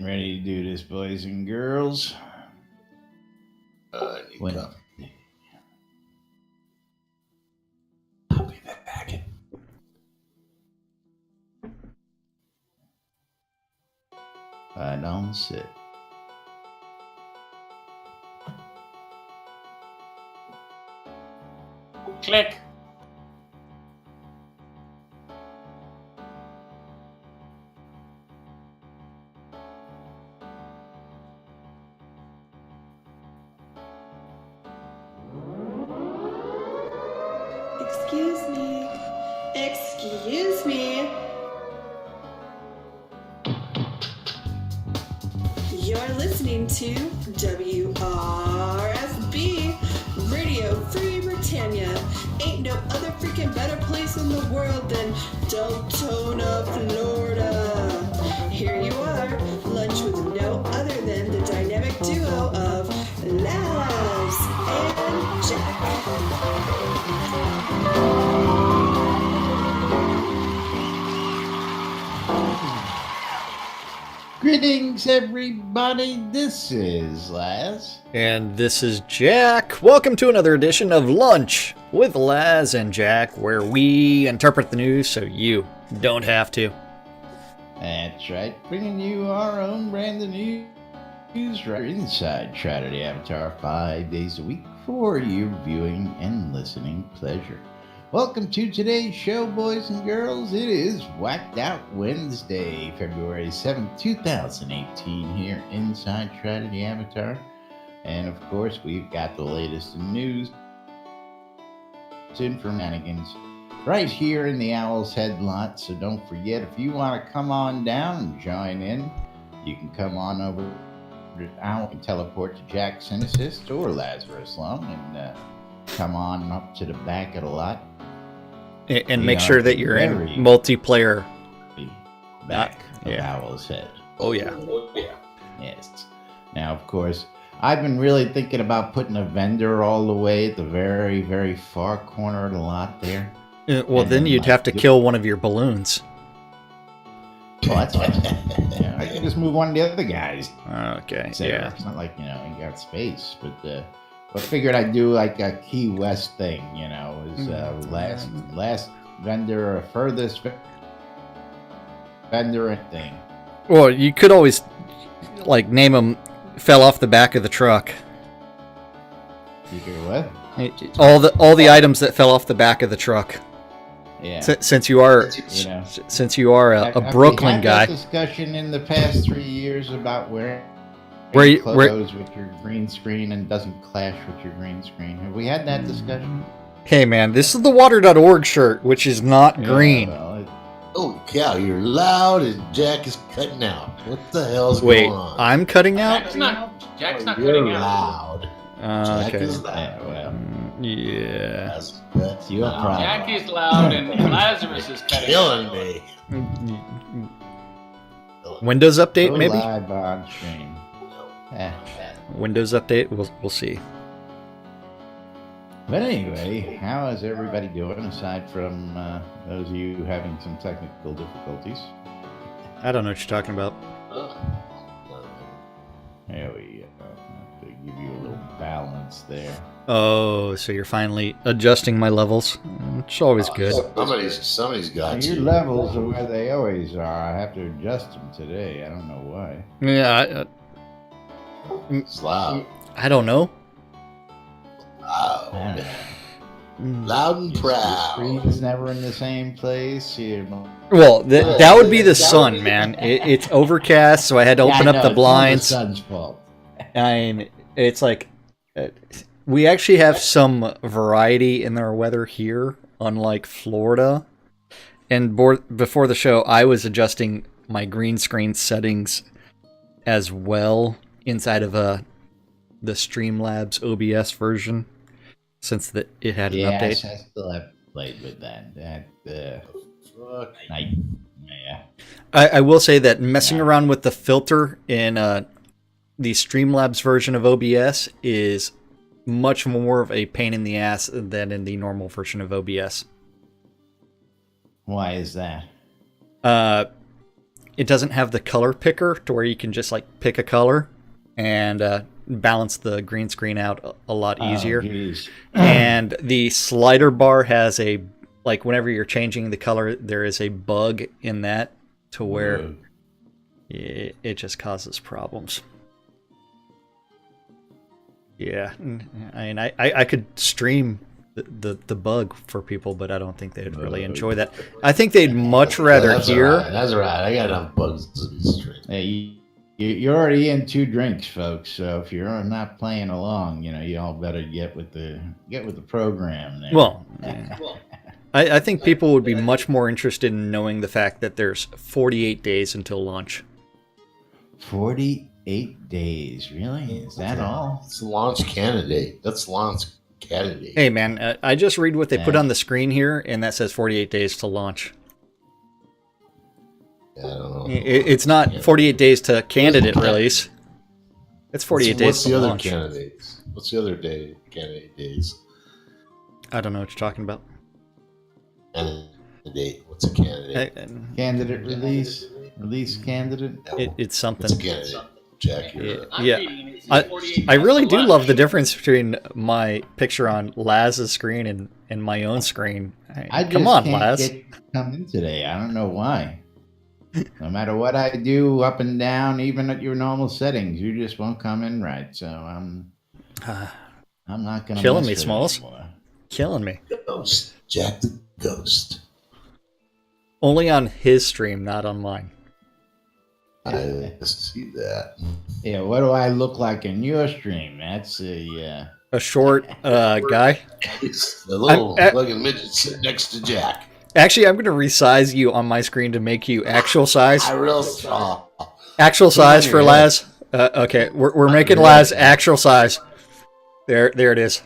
ready to do this, boys and girls. When I'll be back. I don't sit. Click. Excuse me. Excuse me. You're listening to WRFB, Radio Free Britannia. Ain't no other freaking better place in the world than Deltona, Florida. Here you are, lunch with no other than the dynamic duo of Laz and Jack. Greetings, everybody. This is Laz. And this is Jack. Welcome to another edition of Lunch with Laz and Jack, where we interpret the news so you don't have to. That's right, bringing you our own brand of news right inside Shroud of the Avatar 5 days a week for your viewing and listening pleasure. Welcome to today's show, boys and girls. It is Whacked Out Wednesday, February 7th, 2018, here inside Shroud of the Avatar. And of course, we've got the latest in news and shenanigans right here in the Owl's Head lot. So don't forget, if you want to come on down and join in, you can come on over to Owl and teleport to Jack Cynicist or Lazarus Lum and come on up to the back of the lot. And make sure that you're in multiplayer. Back of Owl's Head. Oh, yeah. Yes. Now, of course, I've been really thinking about putting a vendor all the way at the very, very far corner of the lot there. Well, then you'd have to kill one of your balloons. Well, that's fine. Yeah, I can just move one of the other guys. Okay, Yeah. It's not like, you got space, but I figured I'd do like a Key West thing, is last vendor or furthest vendor thing. Well, you could always, name them fell off the back of the truck. You could what? All the items that fell off the back of the truck. Yeah. Since you are a Brooklyn guy. That discussion in the past 3 years about where clothes with your green screen and doesn't clash with your green screen. Have we had that discussion? Hey man, this is the water.org shirt, which is not green. Oh cow, you're loud and Jack is cutting out. What the hell's going on? I'm cutting out? Jack's not You're cutting out. loud. Jack Okay. is loud. Yeah. That's your problem. Jack is loud and Lazarus is cutting killing out. me. Windows update, Go maybe? live on stream. Windows update, we'll see. But anyway, how is everybody doing aside from those of you having some technical difficulties? I don't know what you're talking about. There we go. To give you a little balance there. Oh, so you're finally adjusting my levels. It's always good. Somebody's got Your you. levels are where they always are. I have to adjust them today. I don't know why. Yeah, It's loud. I don't know. Loud. Loud and The proud. screen's never in the same place. Well, that would be the sun, man. It's overcast, so I had to open up the blinds. It's not the sun's fault. And it's like we actually have some variety in our weather here, unlike Florida. And before the show, I was adjusting my green screen settings as well inside of the Streamlabs OBS version, since it had an update. Yes, I still have played with that. I will say that messing around with the filter in the Streamlabs version of OBS is much more of a pain in the ass than in the normal version of OBS. Why is that? it doesn't have the color picker to where you can just like pick a color and balance the green screen out a lot easier. And the slider bar has a, like whenever you're changing the color, there is a bug in that to where it just causes problems. Yeah, I mean, I could stream the bug for people, but I don't think they'd really enjoy that. I think they'd much rather hear. All right. That's all right. I got enough bugs to be streamed. Hey, you're already in 2 drinks, folks. So if you're not playing along, you all better get with the program there. Well, I think people would be much more interested in knowing the fact that there's 48 days until launch. 48 days, really? Is that all? It's a launch candidate. That's launch candidate. Hey, man, I just read what they put on the screen here, and that says 48 days to launch. Yeah, I don't know. It's not 48 days to candidate release. It's 48 days to launch. What's the other candidates? What's the other candidate days? I don't know what you're talking about. Candidate. What's a candidate? Candidate release? Release candidate? It's something. It's a candidate. Jack, yeah. I really do love the difference between my picture on Laz's screen and my own screen. Come on, Laz. Come in today. I don't know why. No matter what I do up and down, even at your normal settings, you just won't come in right. So I'm not gonna killing me, Smalls. Killing me. Ghost. Jack the Ghost. Only on his stream, not on mine. I see that. Yeah, what do I look like in your stream? That's a short guy. He's a little fucking midget sitting next to Jack. Actually, I'm going to resize you on my screen to make you actual size. Actual size for Laz. Okay, we're making Laz actual size. There it is.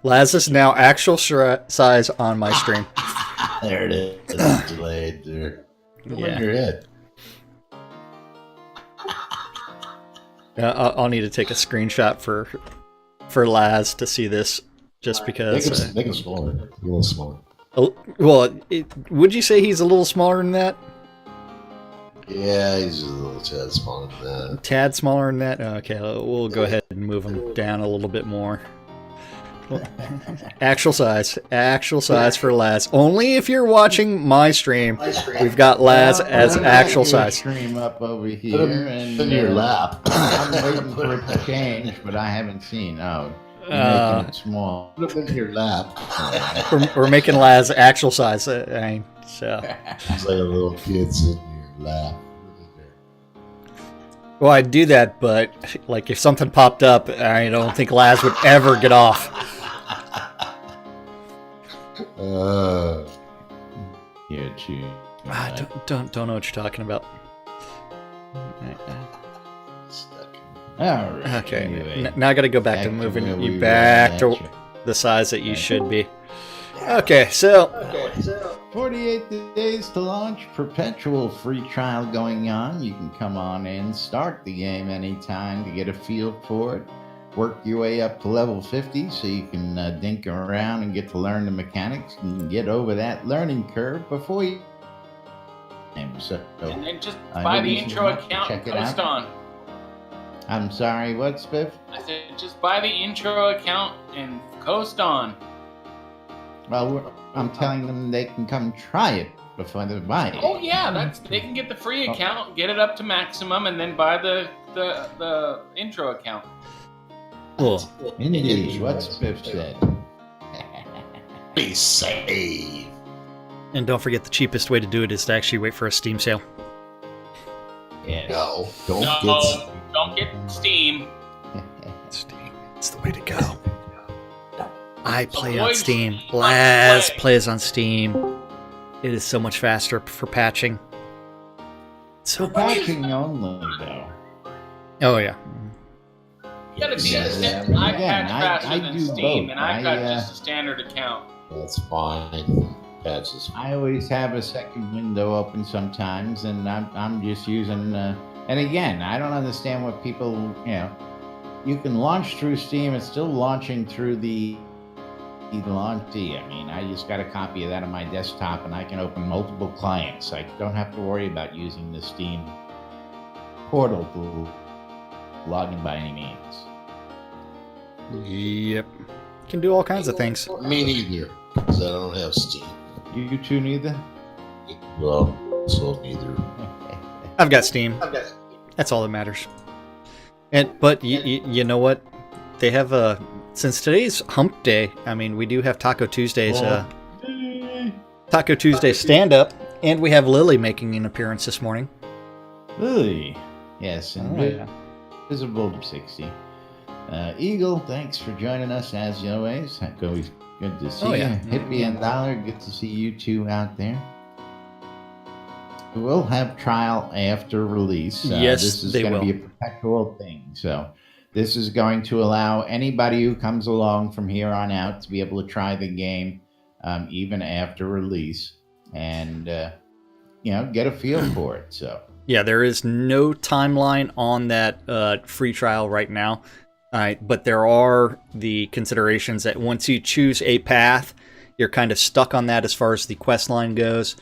Laz is now actual size on my stream. There it is. It's delayed there. Yeah. Your head. I'll need to take a screenshot for Laz to see this, just because. Make him smaller. A little smaller. Well, would you say he's a little smaller than that? Yeah, he's a little tad smaller than that. Tad smaller than that? Okay, we'll go ahead and move him down a little bit more. Actual size for Laz. Only if you're watching my stream. We've got Laz as actual size. Stream up over here Put him and in your lap. I'm waiting for it to change, but I haven't seen. Oh, you're making it small. Put him in your lap. We're making Laz actual size. So. It's like a little kid sitting in your lap. Well, I'd do that, but like if something popped up, I don't think Laz would ever get off. Yeah, too. Don't know what you're talking about. All right. Okay, Anyway, now I got to go back to where moving we you were back at. to the size that you should be. Okay, so 48 days to launch, perpetual free trial going on. You can come on in, start the game anytime to get a feel for it. Work your way up to level 50 so you can dink around and get to learn the mechanics and get over that learning curve before you. And then just buy the intro account and post on. I'm sorry, what, Spiff? I said just buy the intro account and coast on. Well, I'm telling them they can come try it before they buy it. Oh yeah, they can get the free account, get it up to maximum, and then buy the intro account. cool. Indeed, what Spiff said. Be safe. And don't forget, the cheapest way to do it is to actually wait for a Steam sale. Yes. No, Don't get Steam. Steam, it's the way to go. I play on Avoid Steam. Steam. Laz plays on Steam. It is so much faster for patching. So For patching only, though. Oh yeah. You gotta be Yeah, understand. yeah, I again, patch faster I than do Steam, both. and I've got I, just a standard account. That's fine. Patches. I always have a second window open sometimes, and I'm just using. And again, I don't understand what people. You can launch through Steam. It's still launching through the launchy. I mean, I just got a copy of that on my desktop, and I can open multiple clients. I don't have to worry about using the Steam portal to log in by any means. Yep. Can do all kinds of things. Me neither, because I don't have Steam. You two neither? Well, so neither. I've got Steam. That's all that matters. But you know what? They have since today's Hump Day. I mean, we do have Taco Tuesdays. Taco Tuesday stand up, and we have Lily making an appearance this morning. Lily, yes, and yeah. Visible 60. Eagle, thanks for joining us as always. Always good to see you. Hippie and Dollar, good to see you two out there. We'll have trial after release. Yes, this is they going to will. be a perpetual thing. So this is going to allow anybody who comes along from here on out to be able to try the game even after release and get a feel for it. So yeah, there is no timeline on that free trial right now. But there are the considerations that once you choose a path, you're kind of stuck on that as far as the quest line goes.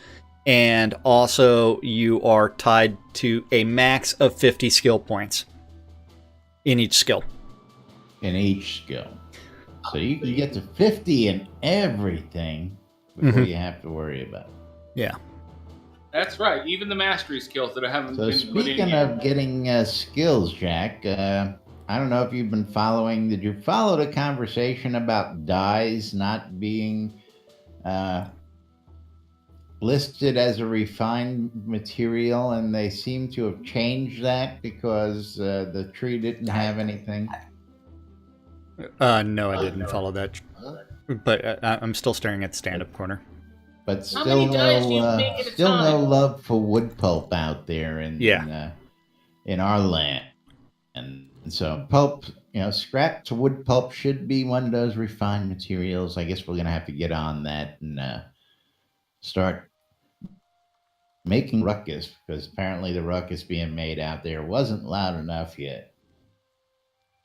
And also, you are tied to a max of 50 skill points in each skill. So you can get to 50 in everything before you have to worry about it. Yeah. That's right. Even the mastery skills that I haven't So been put in speaking yet. of getting skills, Jack, I don't know if you've been following. Did you follow the conversation about dyes not being listed as a refined material, and they seem to have changed that because the tree didn't have anything? No, I didn't follow that. But I'm still staring at the stand-up corner. But How many dyes do you make at a still no time? love for wood pulp out there in our land. And so pulp, scrap to wood pulp should be one of those refined materials. I guess we're going to have to get on that and start making ruckus, because apparently the ruckus being made out there wasn't loud enough yet.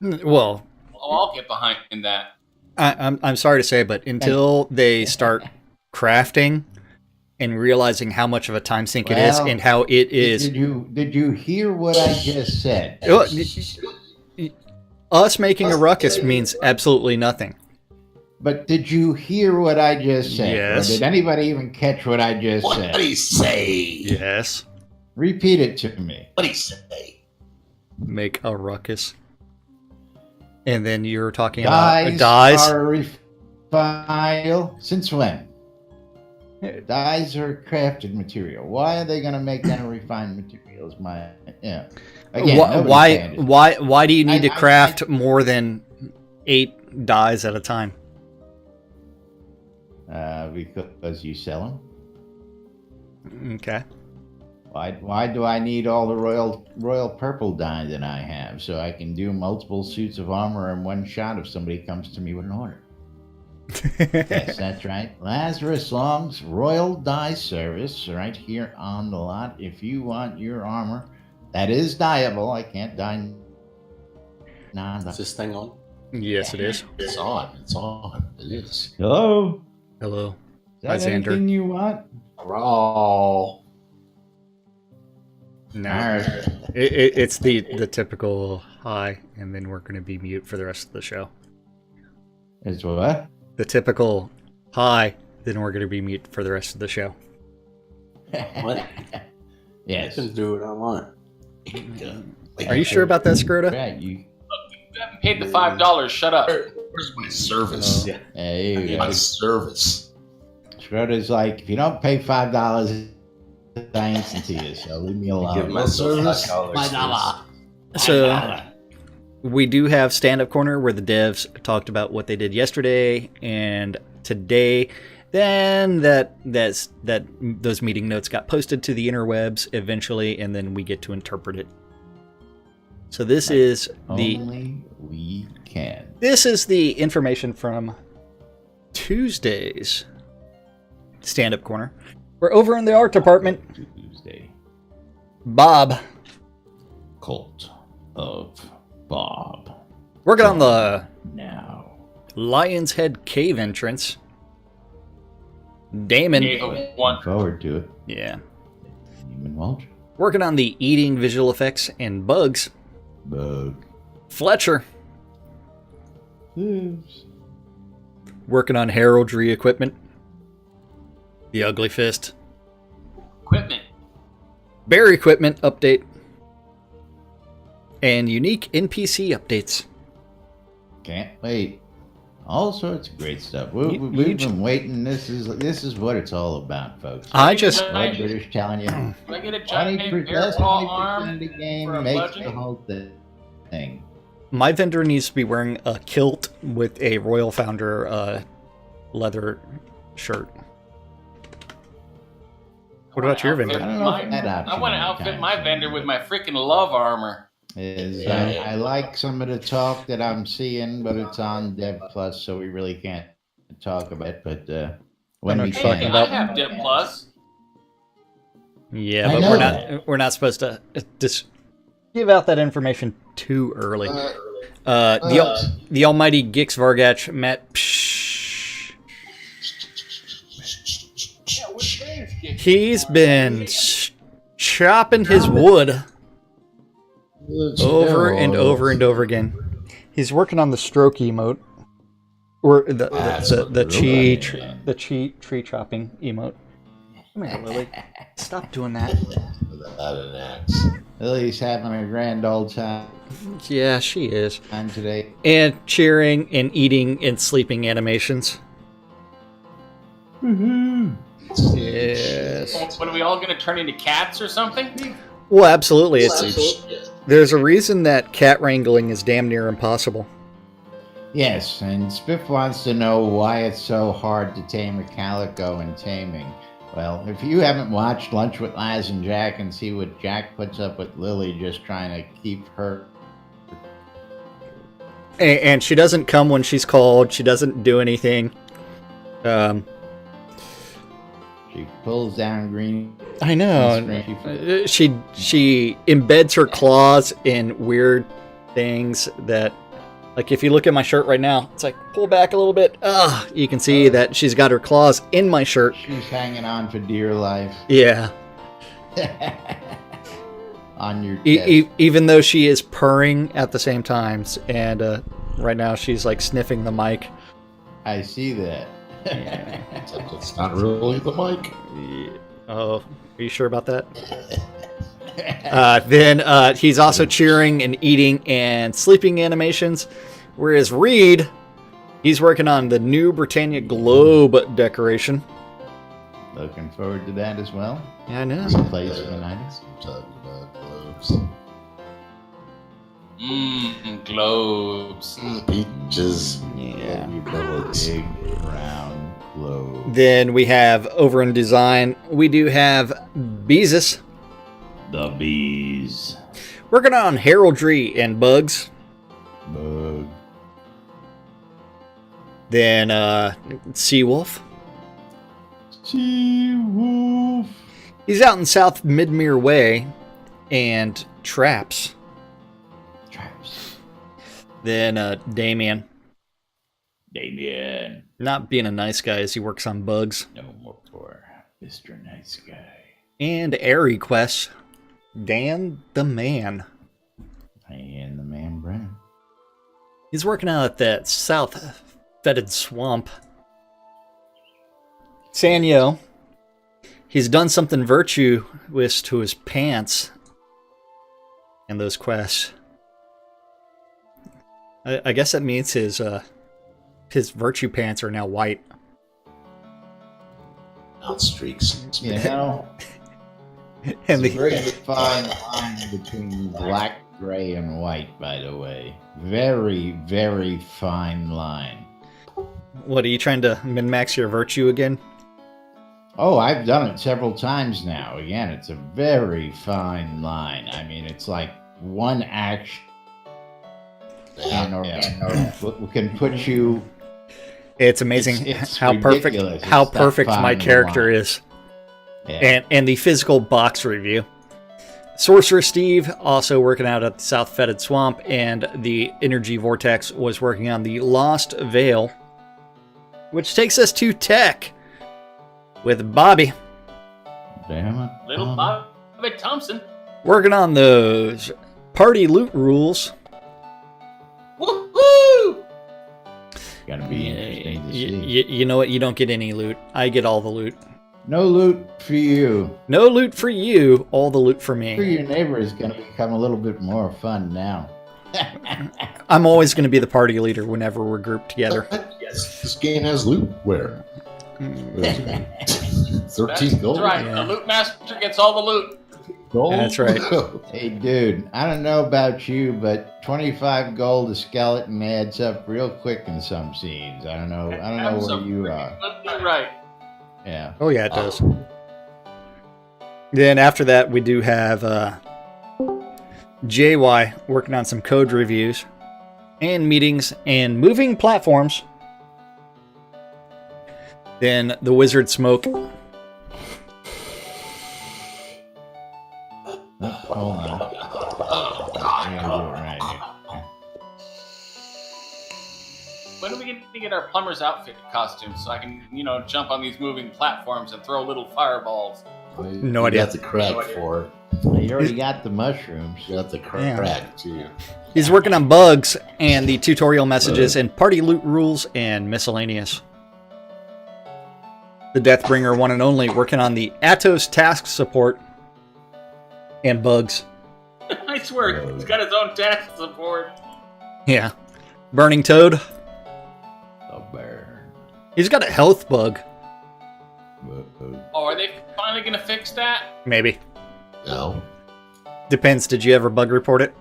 Well, I'll get behind that. I'm sorry to say, but until they start crafting and realizing how much of a time sink it is and how it is. Did you hear what I just said? Us making a ruckus means absolutely nothing. But did you hear what I just said? Yes. Or did anybody even catch what I just said? What did he say? Yes. Repeat it to me. What did he say? Make a ruckus. And then you're talking about dyes. Are refined. Since when? Dyes are crafted material. Why are they going to make that a refined material? Again, why do you need to craft more than 8 dyes at a time? Because you sell them. Okay. Why do I need all the royal purple dye that I have so I can do multiple suits of armor in one shot if somebody comes to me with an order? Yes, that's right. Lazarus Long's Royal Dye Service right here on the lot. If you want your armor that is dyeable, I can't dye. Is this thing on? Yes, it is. It's on. It's on. It is. Hello. Hello. Is that Hi, Xander. anything you want? Raw. No, it's the typical hi, and then we're going to be mute for the rest of the show. Is what? The typical hi, then we're going to be mute for the rest of the show. What? Yes. I can do what I want. Are you sure about that, Scrota? Right, You haven't paid the $5. Shut up. Where's my service? Yeah. There you My go. service. Schroeder's like, if you don't pay $5, I ain't to you, so leave me Give alone. my service. $5. So we do have stand-up corner where the devs talked about what they did yesterday and today. Then those meeting notes got posted to the interwebs eventually, and then we get to interpret it. So this is Only we can. This is the information from Tuesday's stand-up corner. We're over in the art department. Tuesday. Bob, Cult of Bob. working on the Now. Lion's Head Cave entrance. Damon. Gave a one. Forward to it. Yeah. Demon Walsh. Working on the eating visual effects and bugs. Bug. Fletcher. Oops. Working on heraldry equipment. The Ugly Fist. Equipment. Bear equipment update. And unique NPC updates. Can't wait. All sorts of great stuff. We've been waiting. This is what it's all about, folks. I just... What British telling you. Can I get a giant 20% bear paw 20% arm of the game for a makes the bludgeon? whole thing. My vendor needs to be wearing a kilt with a Royal Founder leather shirt. What about your vendor? I don't know if that option I want to outfit my vendor with my freaking love armor. I like some of the talk that I'm seeing, but it's on Dev Plus, so we really can't talk about it. But when we talking can, about- I have Dip Plus. Yeah, I but know. we're not supposed to just give out that information too early. The almighty Gix Vargach Matt. He's been chopping his wood over and over and over again. He's working on the stroke emote, or the tree chopping emote. Come here, Lily. Stop doing that. Without an axe. Lily's having a grand old time Yeah, she is. today. And cheering and eating and sleeping animations. Yes. What are we all going to turn into cats or something? Well, absolutely. There's a reason that cat wrangling is damn near impossible. Yes, and Spiff wants to know why it's so hard to tame a calico in taming. Well, if you haven't watched Lunch with Laz and Jack and see what Jack puts up with Lily just trying to keep her... And she doesn't come when she's called. She doesn't do anything. She pulls down green... I know. She embeds her claws in weird things that... Like, if you look at my shirt right now, it's like, pull back a little bit. You can see that she's got her claws in my shirt. She's hanging on for dear life. Yeah. On your chest. Even though she is purring at the same times. And right now she's, like, sniffing the mic. I see that. Except it's not really the mic. Oh, are you sure about that? Then he's also cheering and eating and sleeping animations. Whereas Reed, he's working on the new Britannia globe decoration. Looking forward to that as well. Yeah, I know. Plays United. Talking about globes. Globes. Peaches. Yeah. Big round globe. Then we have over in design, we do have Beezus. The bees. Working on heraldry and bugs. Bug. Then Seawolf. Seawolf. He's out in South Midmere Way and traps. Traps. Then Damien. Damien. Not being a nice guy as he works on bugs. No more for Mr. Nice Guy. And Airy Quest. Dan the Man. And the man Brennan. He's working out at that south fetid swamp. Sanyo. He's done something virtuous to his pants. And those quests. I guess that means his virtue pants are now white. Not streaks. You know, And it's a very fine line between black, gray, and white, by the way. Very, very fine line. what, are you trying to min-max your virtue again? Oh, I've done it several times now. Again, it's a very fine line. I mean, it's like one action can put you... It's amazing It's how ridiculous. perfect how It's that perfect my fine character line. is. Yeah. And the physical box review. Sorcerer Steve also working out at the South Fetid Swamp, and the Energy Vortex was working on the Lost Veil, which takes us to Tech with Bobby. Damn it. Little Bobby Thompson. Working on those party loot rules. Woohoo! Gonna be interesting to see. You know what? You don't get any loot. I get all the loot. No loot for you. No loot for you, all the loot for For me. your neighbor is gonna become a little bit more fun now. I'm always going to be the party leader whenever we're grouped together. Yes, this game has loot. Where? 13 gold. That's right. Yeah. The loot master gets all the loot. Gold? That's right. Hey, dude, I don't know about you, but 25 gold a skeleton adds up real quick in some scenes. I don't know where you are. Absolutely right. Yeah. Oh, yeah, it does. Then after that, we do have JY working on some code reviews and meetings and moving platforms. Then the Wizard Smoke. Hold on. I gotta do it right here. When are we going to get our plumber's outfit costumes so I can, jump on these moving platforms and throw little fireballs? No You idea. got the crack for it. You already got the mushrooms. You got the crack, too. He's working on bugs and the tutorial messages and party loot rules and miscellaneous. The Deathbringer one and only working on the Atos task support and bugs. I swear, he's got his own task support. Yeah. Burning Toad. The burn. He's got a health bug. Oh, are they finally going to fix that? Maybe. No. Depends. Did you ever bug report it?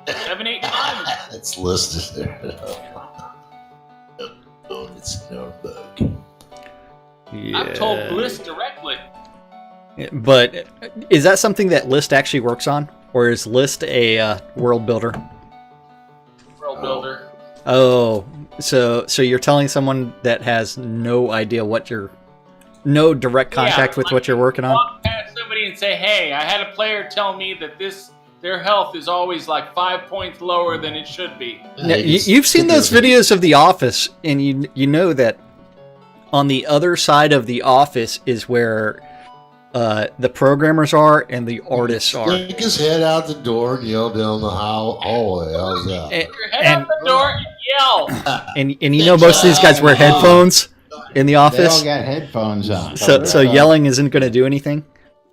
7, 8 times. It's listed there. Oh, it's no bug. Yeah. I've told Bliss directly. But is that something that List actually works on? Or is List a world builder? World builder. Oh, so you're telling someone that has no idea no direct contact with what you're working on? Walk past somebody and say, "Hey, I had a player tell me that their health is always like 5 points lower than it should be." Now, you've seen those videos of The Office, and you know that on the other side of The Office is where the programmers are and the artists are. Stick his head out the door and yell down the hallway. How's that? Your head out the door and yell. And you know most of these guys wear headphones in The They all Office, got headphones on. so yelling isn't going to do anything.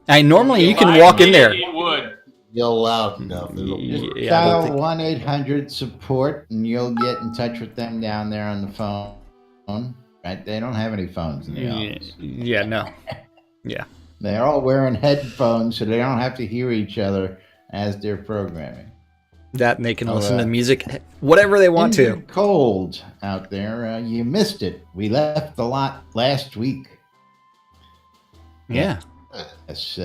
Normally you can If I walk in did there. It would. Yell loud enough. It'll- Yeah, I don't Dial think- 1-800-SUPPORT and you'll get in touch with them down there on the phone. Right? They don't have any phones in the office. Yeah, no. Yeah. They're all wearing headphones so they don't have to hear each other as they're programming. That and they can listen to music whatever they want to. Injured Cold out there. You missed it. We left the lot last week. Yeah. Yes,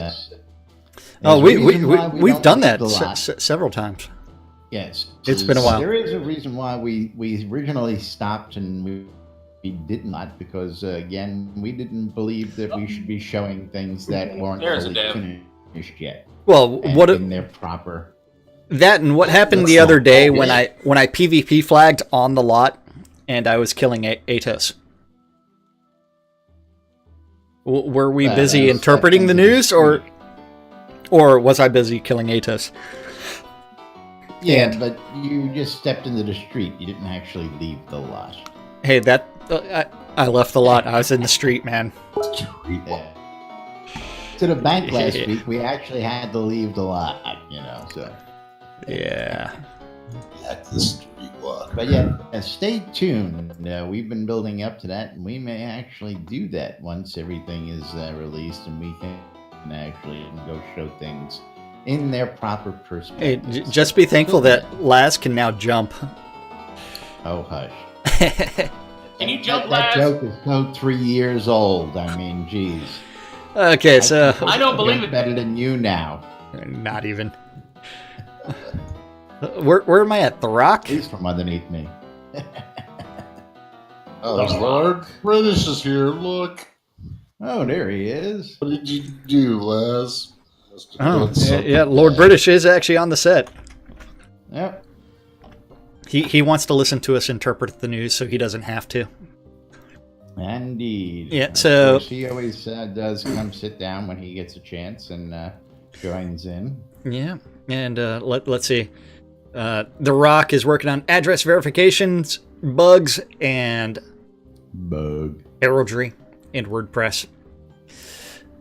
Oh, there's a reason why we've don't done leave that the lot. several times. Yes. It's been a while. There is a reason why we originally stopped and we did not, because again, we didn't believe that we should be showing things that weren't There's a fully dev. finished yet. Well, And what in their proper. that and what happened the other day when I PvP flagged on the lot and I was killing Atos. Were we busy interpreting the news, or was I busy killing Atos? Yeah, And- but you just stepped into the street. You didn't actually leave the lot. Hey, I left the lot. I was in the street, man. Yeah. To the bank last week, we actually had to leave the lot, so. Yeah. At the street walk. But yeah, stay tuned. We've been building up to that, and we may actually do that once everything is released, and we can actually go show things in their proper Hey, perspective. just be thankful that Laz can now jump. Oh, hush. Can you jump, That Laz? joke is so 3 years old. I mean, geez. Okay, so I don't believe it. Better than you now. not even. Where am I at? The Rock? He's from underneath me. Oh, there's Lord British is here. Look. Oh, there he is. What did you do, Les? Oh, That's something yeah, Lord bad. British is actually on the set. Yep. He wants to listen to us interpret the news, so he doesn't have to. Indeed. Yeah, Of so- course, he always does come sit down when he gets a chance and joins in. Yeah, and let's see. The Rock is working on address verifications, bugs, and Bug. heraldry and WordPress.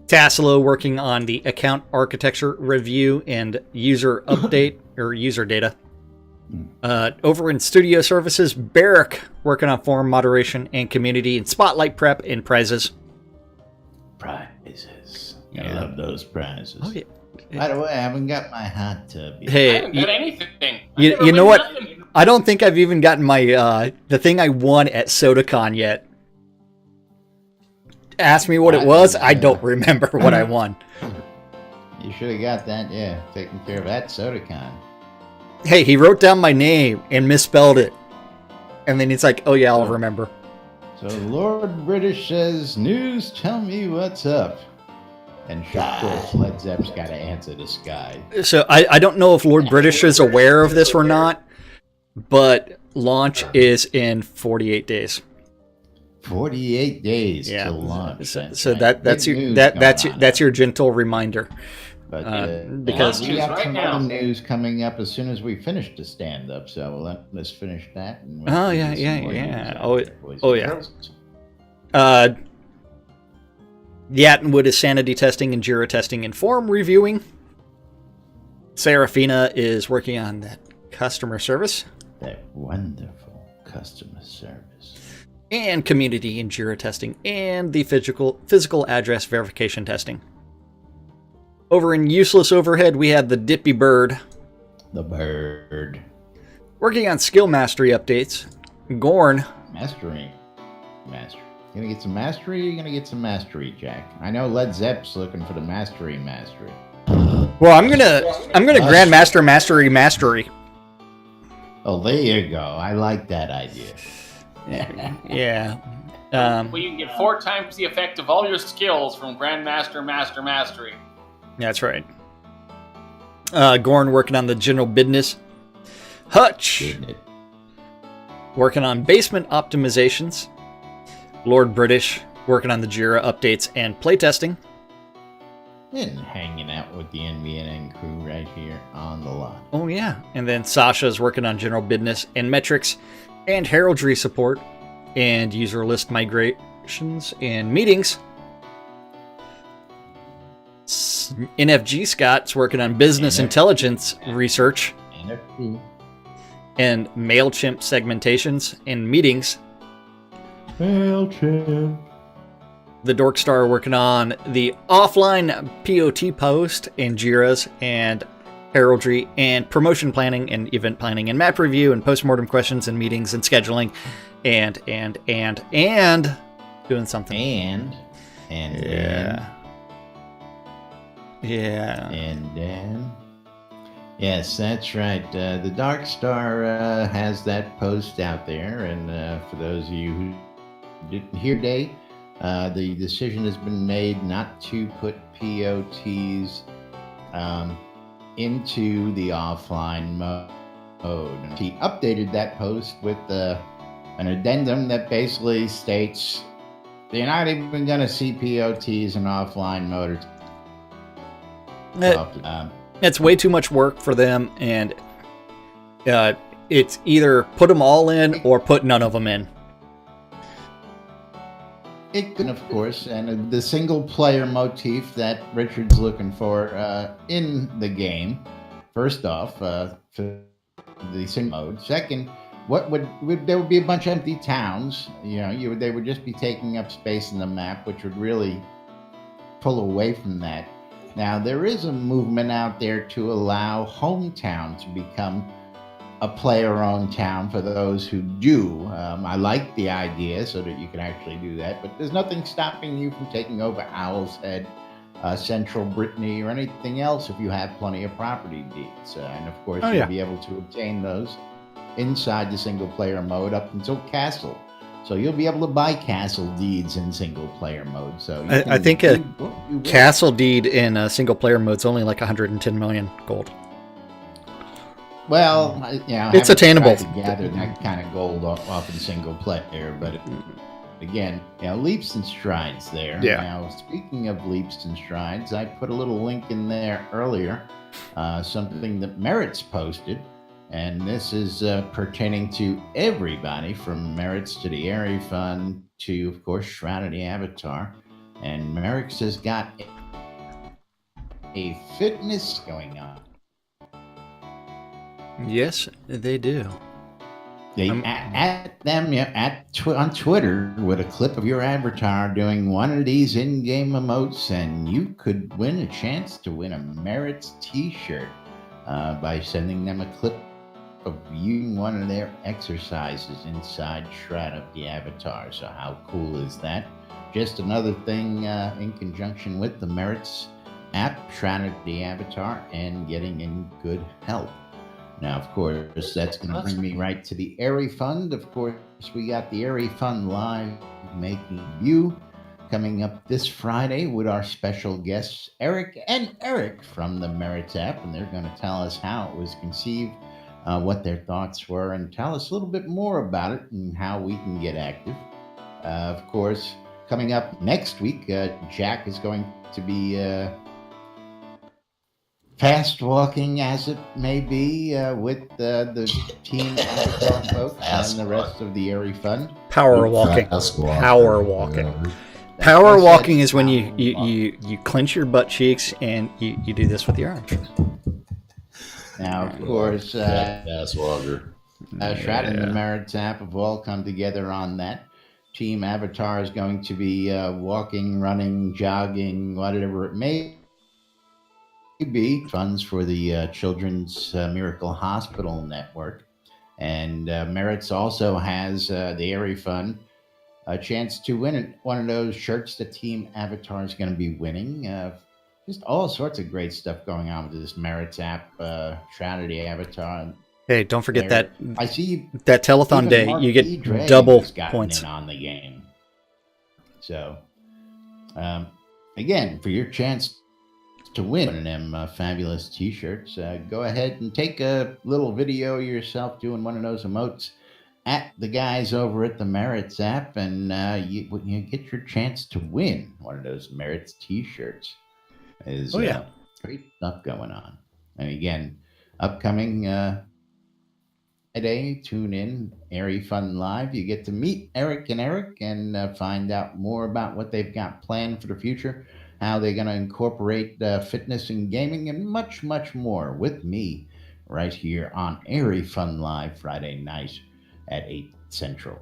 Tassilo working on the account architecture review and user update or user data. Over in Studio Services, Barrick working on forum moderation and community and spotlight prep and prizes. Prizes. I Yeah. love those prizes. Oh, yeah. By the way, I haven't got my hot tub yet. I Hey, haven't got anything. you- I've never you know won what? nothing. I don't think I've even gotten my the thing I won at SodaCon yet. Ask me what it was. I don't remember what I won. You should have got that, yeah, taken care of at SodaCon. Hey, he wrote down my name and misspelled it. And then he's like, oh yeah, I'll remember. So Lord British says, news, tell me what's up. And of course, Led Zepp's got to answer the sky. So I don't know if Lord British is aware of this or not, but launch is in 48 days. 48 days Yeah. till launch. So right. that's Big your news that's going on. your, your gentle reminder. But because- we got Right some now. other news coming up as soon as we finish the stand-up, so let's finish that. And we'll Oh, give yeah, you some yeah, more yeah. news out Oh, there, boys oh, and yeah. girls. Yattenwood is sanity testing and Jira testing and forum reviewing. Serafina is working on that customer service That wonderful customer service. and community and Jira testing and the physical address verification testing. Over in Useless Overhead, we had the Dippy Bird The bird. working on skill mastery updates. Gorn, Mastery. Mastery. Gonna get some mastery? You're gonna get some mastery, Jack. I know Led Zepp's looking for the mastery. well, I'm gonna Grandmaster Mastery. Oh, there you go. I like that idea. Yeah. Well, you can get 4 times the effect of all your skills from Grandmaster Mastery. That's right. Gorn working on the general business. Hutch Didn't it? working on basement optimizations. Lord British working on the Jira updates and playtesting. And hanging out with the NBNN crew right here on the lot. Oh yeah, and then Sasha's working on general business and metrics and heraldry support and user list migrations and meetings. NFG Scott's working on business intelligence research NFT. and MailChimp segmentations and meetings. MailChimp. The Dork Star working on the offline POT post and Jiras and heraldry and promotion planning and event planning and map review and postmortem questions and meetings and scheduling and doing something. And then. Yes, that's right. The Dark Star has that post out there, and for those of you who didn't hear today, the decision has been made not to put POTs into the offline mode. He updated that post with an addendum that basically states you're not even going to see POTs in offline mode. It's way too much work for them, and it's either put them all in or put none of them in. It can, of course, and the single player motif that Richard's looking for in the game. First off, for the single mode. Second, there would be a bunch of empty towns. They would just be taking up space in the map, which would really pull away from that. Now, there is a movement out there to allow hometown to become a player-owned town for those who do. I like the idea so that you can actually do that, but there's nothing stopping you from taking over Owl's Head, Central Brittany, or anything else if you have plenty of property deeds. And of course, you'll be able to obtain those inside the single-player mode up until Castle. So you'll be able to buy castle deeds in single player mode. So you I can think do a what you want. castle deed in a single player mode is only like 110 million gold. Well, It's attainable. To gather that kind of gold off in single player, but again, leaps and strides there. Yeah. Now, speaking of leaps and strides, I put a little link in there earlier, something that Merritt's posted, and this is pertaining to everybody from Merritt's to the Airy Fund to, of course, Shroud of the Avatar. And Merritt's has got a fitness going on. Yes, they do. They at them on Twitter with a clip of your avatar doing one of these in-game emotes, and you could win a chance to win a Merritt's T-shirt by sending them a clip of you doing one of their exercises inside Shroud of the Avatar. So how cool is that? Just another thing in conjunction with the Merritt's app, Shroud of the Avatar, and getting in good health. Now, of course, that's going to bring me right to the Airy Fund. Of course, we got the Airy Fund live making debut coming up this Friday with our special guests, Eric and Eric from the Merritt's app, and they're going to tell us how it was conceived, what their thoughts were, and tell us a little bit more about it and how we can get active. Of course, coming up next week, Jack is going to be fast walking, as it may be, with the team Avatar folks and the rest of the Airy Fund. Power walking. Fast walking. Power walking. Yeah. Power walking is when you clench your butt cheeks and you do this with your arms. Now, of course, Fast walker. Shroud and the Merritt's app have all come together on that. Team Avatar is going to be walking, running, jogging, whatever it may be, funds for the Children's Miracle Hospital Network. And Merritt's also has the Airy Fund a chance to win one of those shirts that Team Avatar is going to be winning. Just all sorts of great stuff going on with this Merritt's app, Shroud of the Avatar. Hey, don't forget that I see that telethon day, Mark you E. get Drake double has gotten points. in on the game. So, again, for your chance to win one of them fabulous T-shirts, go ahead and take a little video yourself doing one of those emotes at the guys over at the Merritt's app, and you get your chance to win one of those Merritt's T-shirts. Great stuff going on. And again, upcoming Friday, tune in, Airy Fun Live. You get to meet Eric and find out more about what they've got planned for the future, how they're going to incorporate fitness and gaming, and much, much more with me right here on Airy Fun Live Friday night at 8 Central.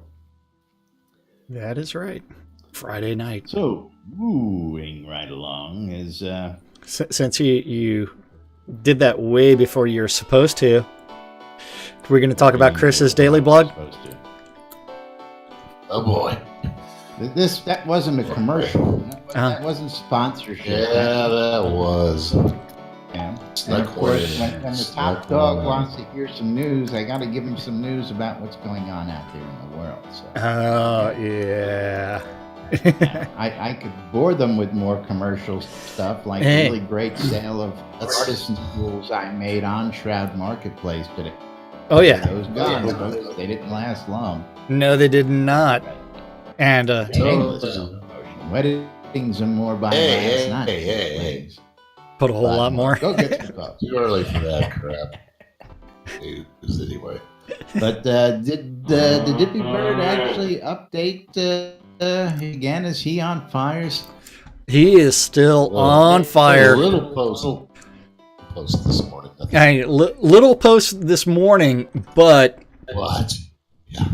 That is right. Friday night. So, moving right along is... Since you did that way before you're supposed to, we're going to talk about Chris's daily blog. Oh boy. That wasn't a commercial. That wasn't sponsorship. Yeah, that was. Yeah. And of course, when the top dog wants to hear some news, I got to give him some news about what's going on out there in the world. So. Oh, yeah. I could bore them with more commercial stuff, like a really great sale of artisan tools I made on Shroud Marketplace today. Oh, yeah. Those gone, folks. They didn't last long. No, they did not. And weddings and more by last night. Hey. Put a whole lot more. Go get some coffee. Too early for that crap. News anyway. But did Dippy Bird actually update again? Is he on fire? He is still on fire. A little post this morning. Little post this morning, but what? Yeah.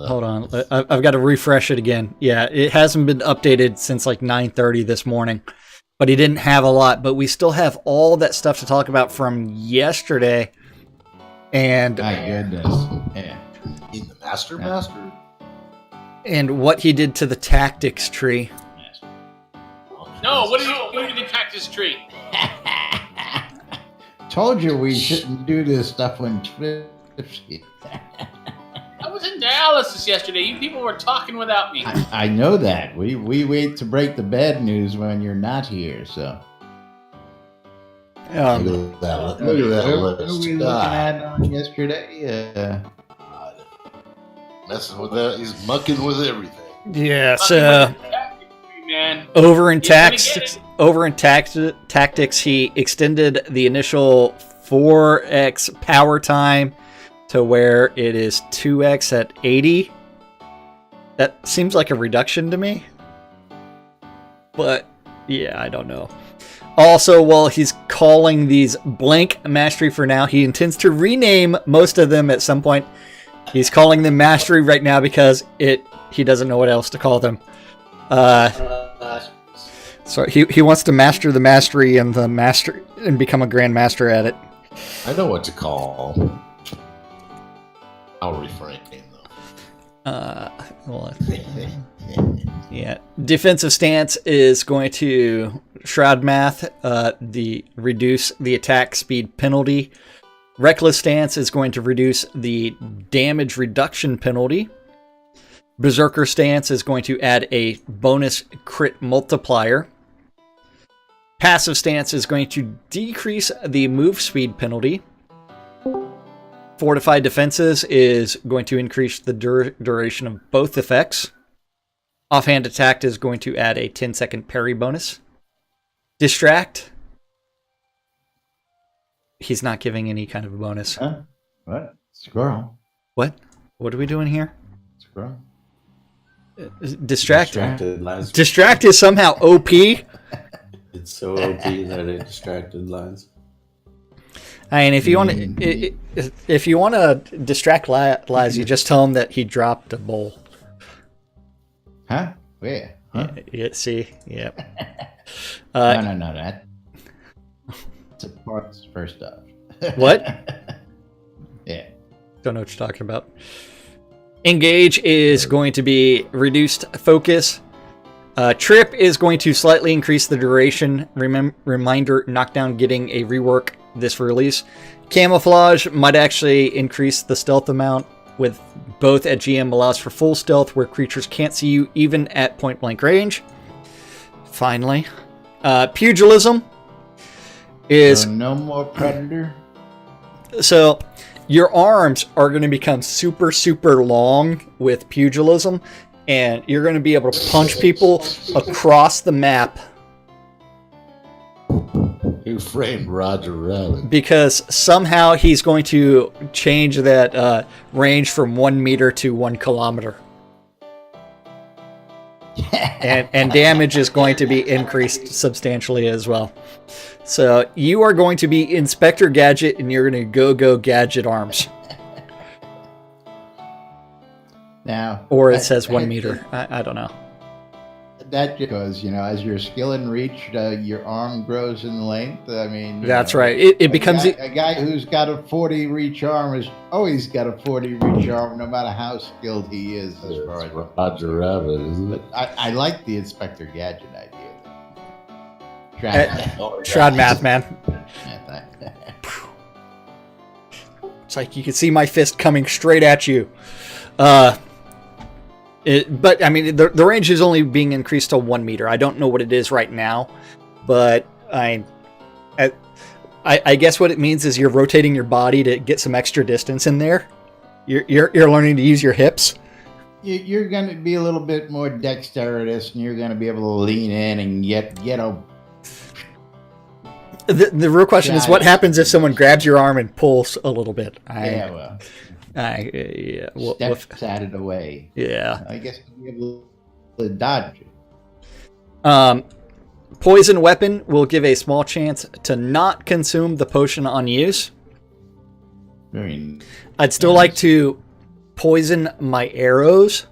Hold on, I've got to refresh it again. Yeah, it hasn't been updated since like 9:30 this morning, but he didn't have a lot. But we still have all that stuff to talk about from yesterday. And my goodness, yeah, the master, and what he did to the tactics tree. No, what did he do to the cactus tree? Told you we shouldn't do this stuff when I wasn't down. paralysis yesterday. You people were talking without me. I know that. We wait to break the bad news when you're not here, so. Look at that. Look at that What were list. we looking at on yesterday? Messing with that. He's mucking with everything. Yeah, Fucking so with the tactics, man. over in He's gonna tactics, he extended the initial 4x power time to where it is 2x at 80. That seems like a reduction to me. But yeah, I don't know. Also, while he's calling these blank mastery for now, he intends to rename most of them at some point. He's calling them mastery right now because he doesn't know what else to call them. So he wants to master the mastery and become a grandmaster at it. I know what to call. I'll refrain though. Yeah. Defensive stance is going to Shroud math, reduce the attack speed penalty. Reckless stance is going to reduce the damage reduction penalty. Berserker stance is going to add a bonus crit multiplier. Passive stance is going to decrease the move speed penalty. Fortified defenses is going to increase the duration of both effects. Offhand attack is going to add a 10-second parry bonus. Distract. He's not giving any kind of a bonus. Huh? What? Squirrel. What? What are we doing here? Squirrel. Distract. Distracted lies. Distract is somehow OP. It's so OP that it distracted lies. I mean, if you want to distract lies, you just tell him that he dropped a bowl. Huh? Where? Huh? Yeah, see? Yep. No. That's a parts first off. What? Yeah. Don't know what you're talking about. Engage is going to be reduced focus. Trip is going to slightly increase the duration. Reminder, Knockdown getting a rework this release. Camouflage might actually increase the stealth amount, with both at GM allows for full stealth where creatures can't see you even at point blank range. Finally. Pugilism is... So no more predator? So your arms are going to become super, super long with pugilism, and you're going to be able to punch people across the map. You framed Roger Rabbit. Because somehow he's going to change that range from 1 meter to 1 kilometer. and damage is going to be increased substantially as well. So you are going to be Inspector Gadget, and you're going to go Gadget arms. Now, Or it says 1 meter. I don't know. That because, as your skill and reach, your arm grows in length. I mean, That's right. It becomes... a guy who's got a 40 reach arm is always got a 40 reach arm, no matter how skilled he is. As far as Roger Rabbit, isn't it? I like the Inspector Gadget idea. Shroud math, man. Yeah, It's like you can see my fist coming straight at you. But I mean, the range is only being increased to 1 meter. I don't know what it is right now, but I guess what it means is you're rotating your body to get some extra distance in there. You're learning to use your hips. You're going to be a little bit more dexterous, and you're going to be able to lean in and get a. The real question is, what happens if someone grabs your arm and pulls a little bit? Steps out of the way. Yeah. I guess you'll be able to dodge it. Poison weapon will give a small chance to not consume the potion on use. I'd still like to poison my arrows,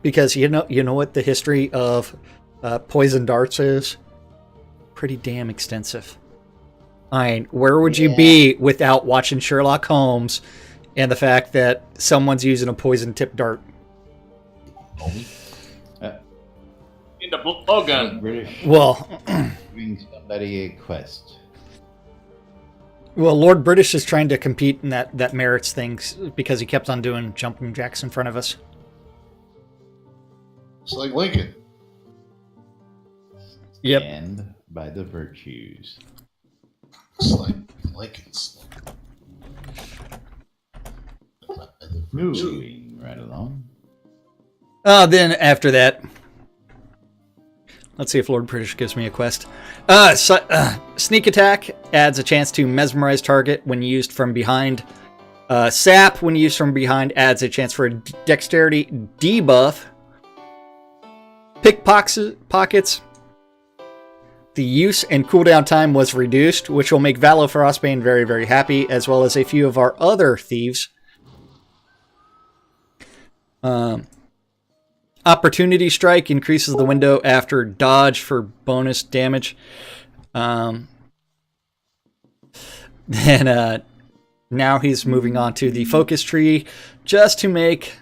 because you know what the history of poison darts is? Pretty damn extensive. Where would you be without watching Sherlock Holmes and the fact that someone's using a poison tip dart? In the blowgun. British. Well, Giving somebody a quest. Well, Lord British is trying to compete in that merits thing because he kept on doing jumping jacks in front of us. It's like Lincoln. Yep. And by the virtues. It's like Lincoln's. Moving right along. Then after that, let's see if Lord British gives me a quest. Sneak attack adds a chance to mesmerize target when used from behind. Sap, when used from behind, adds a chance for a dexterity debuff. Pickpockets. The use and cooldown time was reduced, which will make Valo Frostbane very, very happy, as well as a few of our other thieves. Opportunity Strike increases the window after dodge for bonus damage. Then now he's moving on to the focus tree just to make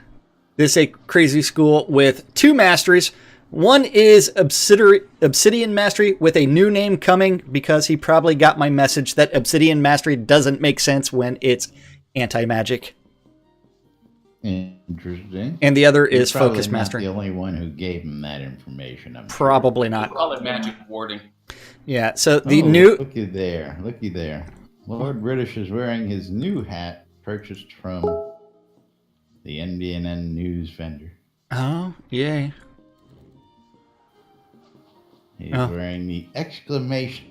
this a crazy school with 2 masteries. One is Obsidian Mastery with a new name coming because he probably got my message that Obsidian Mastery doesn't make sense when it's anti-magic. Interesting. And the other You're is probably Focus not Mastery. the only one who gave him that information. I'm Probably We not. call it magic warding. Yeah, so sure. the Oh, new... Looky there. Lord British is wearing his new hat purchased from the NBNN news vendor. Oh, yay. He's Oh. wearing the exclamation.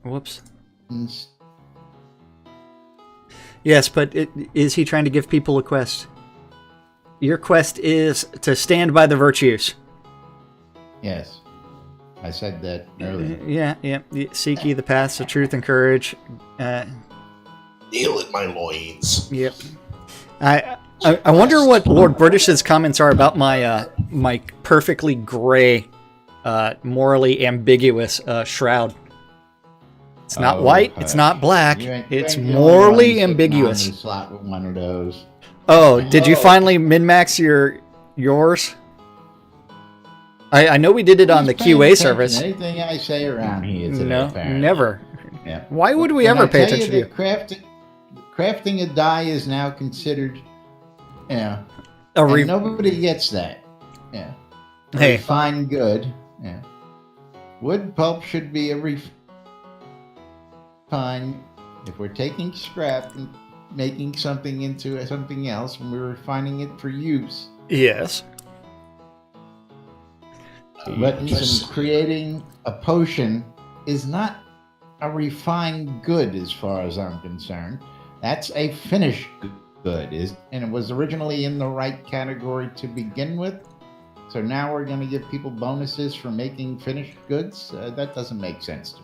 Whoops. Yes, but is he trying to give people a quest? Your quest is to stand by the virtues. Yes. I said that earlier. Yeah. Seek ye the paths of truth and courage. Kneel at my loins. Yep. I wonder what Lord British's comments are about my my perfectly gray, morally ambiguous shroud. It's not white. It's not black. It's morally ambiguous. Slot with one of those. Oh, did you finally min-max yours? I know we did it on the He's paying QA attention. service. Anything I say around here today, No, apparently. never. Yeah. Why would we When ever I pay tell attention to you? that crafting a die is now considered, A and nobody gets that. Yeah. Hey. Refined good. Yeah. Wood pulp should be a refine. If we're taking scrap and making something into something else, and we're refining it for use. Yes. But creating a potion is not a refined good as far as I'm concerned. That's a finished good, and it was originally in the right category to begin with. So now we're going to give people bonuses for making finished goods? That doesn't make sense to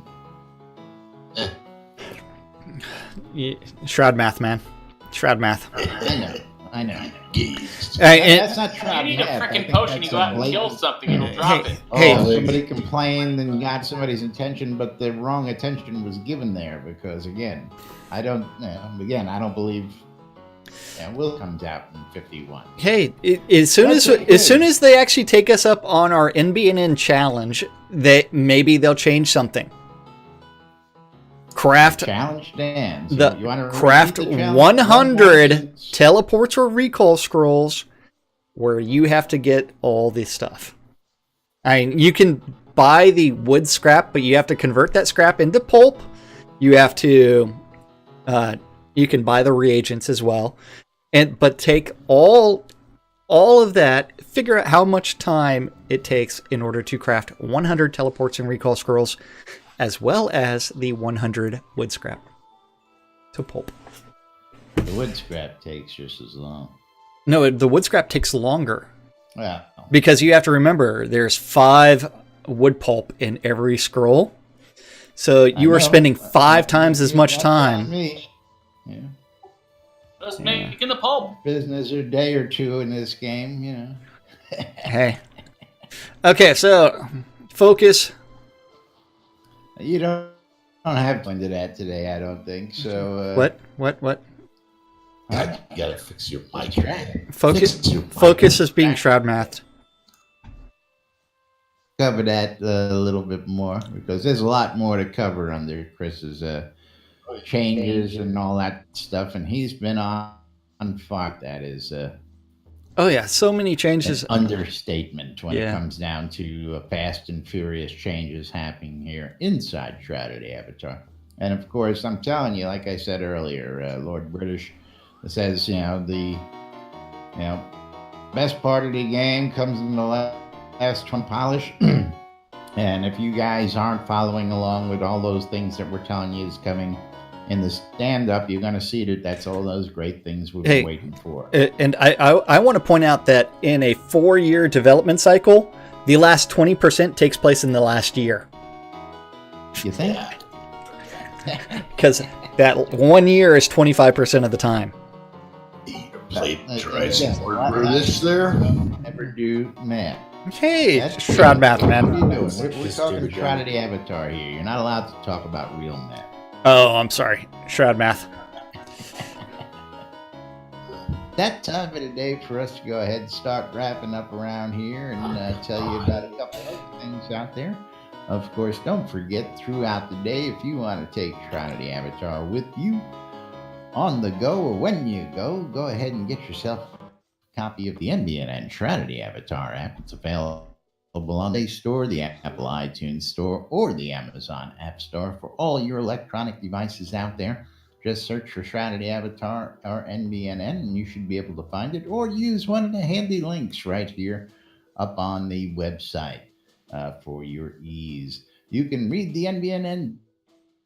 me. Shroud math, man. Shroud math. I know. That's not You Shroud need a math. I freaking think potion. that's You go out and blatant- kill something, it'll drop it. Hey, somebody complained and got somebody's attention, but the wrong attention was given there because, again, I don't believe. Yeah, Will comes out in 51. Hey, as soon as they actually take us up on our NBNN challenge, maybe they'll change something. Craft Challenge Dan. So the you wanna craft repeat the challenge? 100 teleports or recall scrolls, where you have to get all this stuff. I mean, you can buy the wood scrap, but you have to convert that scrap into pulp. You have to. You can buy the reagents as well, but take all of that. Figure out how much time it takes in order to craft 100 teleports and recall scrolls, as well as the 100 wood scrap to pulp. The wood scrap takes just as long. No, the wood scrap takes longer. Well, Because you have to remember, there's 5 wood pulp in every scroll. So you are spending 5 times as much That's on time. me. Yeah. Just making the pulp. Business a day or two in this game, you know. Hey. Okay, so focus. You don't have to into that today, I don't think. So What? God, you gotta fix your mic, man. Focus is being shroud mathed. cover that a little bit more because there's a lot more to cover under Chris's changes and all that stuff, and he's been on fire. That is Oh yeah, so many changes. an understatement when it comes down to fast and furious changes happening here inside Shroud Avatar. And of course, I'm telling you, like I said earlier, Lord British says, the best part of the game comes in the last one polish. And if you guys aren't following along with all those things that we're telling you is coming in the stand-up, you're going to see that that's all those great things we've been waiting for. And I want to point out that in a 4-year development cycle, the last 20% takes place in the last year. You think? Because that 1 year is 25% of the time. Played Jurassic World British there. Never do math. Hey, That's Shroud math, man. What are you doing? We're talking Shroud Avatar here. You're not allowed to talk about real math. Oh, I'm sorry. Shroud math. That time of the day for us to go ahead and start wrapping up around here and tell you about a couple of things out there. Of course, don't forget throughout the day, if you want to take Shroud Avatar with you on the go or when you go ahead and get yourself a copy of the NBN Shroud Avatar app. It's available on the Play Store, the Apple iTunes Store, or the Amazon App Store for all your electronic devices out there. Just search for Shroud Avatar or NBNN and you should be able to find it, or use one of the handy links right here up on the website for your ease. You can read the NBNN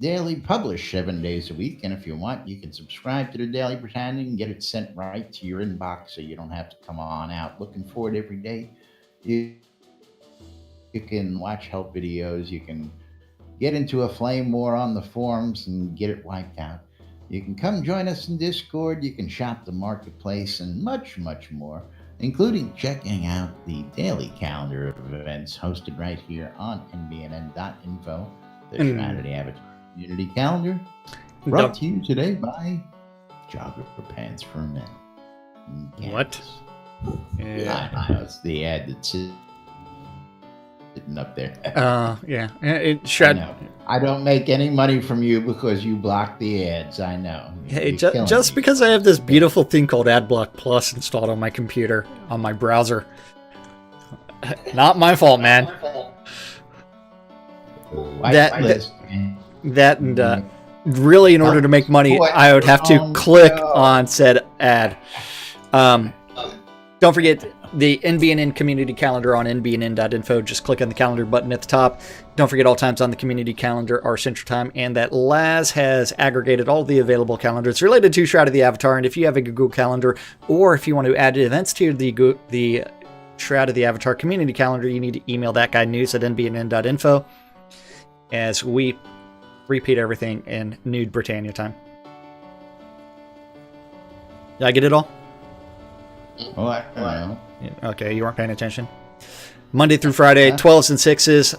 Daily published 7 days a week, and if you want, you can subscribe to the Daily Britannia and get it sent right to your inbox so you don't have to come on out looking for it every day. You can watch help videos, you can get into a flame war on the forums and get it wiped out. You can come join us in Discord, you can shop the marketplace, and much, much more, including checking out the daily calendar of events hosted right here on nbnn.info, the Shroud Avatar Community Calendar, brought to you today by Jogger Pants for Men. Yes. What? Yeah. I know, it's the ad that's sitting up there. Yeah. I don't make any money from you because you block the ads. I know. Hey, just because I have this beautiful thing called AdBlock Plus installed on my computer, on my browser. Not my fault, man. That and really, in order to make money, I would have to click on said ad. Don't forget the NBNN community calendar on nbnn.info. Just click on the calendar button at the top. Don't forget all times on the community calendar are Central Time, and that Laz has aggregated all the available calendars related to Shroud of the Avatar. And if you have a Google Calendar, or if you want to add events to the Shroud of the Avatar community calendar, you need to email that guy news@nbnn.info, as we repeat everything in Nude Britannia time. Did I get it all? Oh, I don't know. Okay, you weren't paying attention. Monday through Friday, 12s and 6s,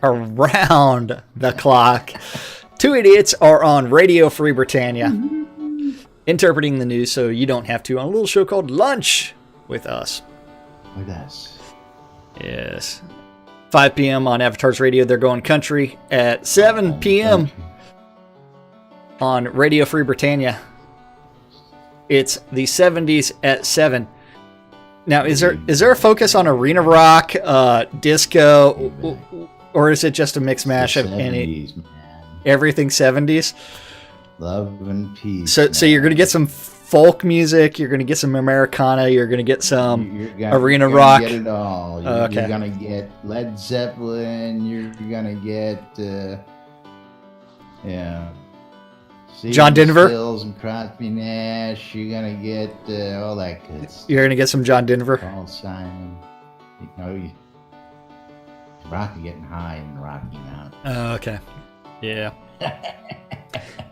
around the clock. Two idiots are on Radio Free Britannia, interpreting the news so you don't have to, on a little show called Lunch with us. With us. Yes. 5 p.m. on Avatar's Radio, they're going country. At 7 p.m. on Radio Free Britannia, it's the 70s at 7. Now, is there a focus on arena rock, disco, or is it just a mix mash of everything 70s? Love and peace. So you're going to get some folk music, you're going to get some Americana, you're going to get some arena rock. Get it all. You're going to get Led Zeppelin. You're going to get John Denver, Stills and Crosby Nash. You're going to get all that good stuff. You're going to get some John Denver. Paul Simon. Rocky getting high in the Rocky Mountain. Okay. Yeah.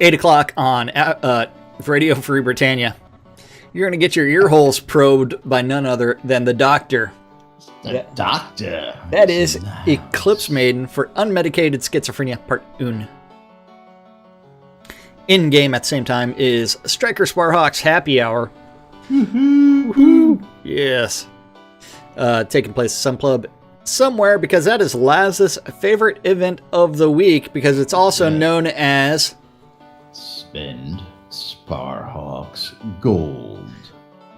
8 o'clock on Radio Free Britannia. You're going to get your ear holes probed by none other than the Doctor. The Doctor. That is Eclipse Maiden for Unmedicated Schizophrenia Part 1. In game at the same time is Striker Sparhawks Happy Hour. Woohoo! Yes. Taking place at some club somewhere, because that is Laz's favorite event of the week, because it's also known as spend Sparhawk's gold.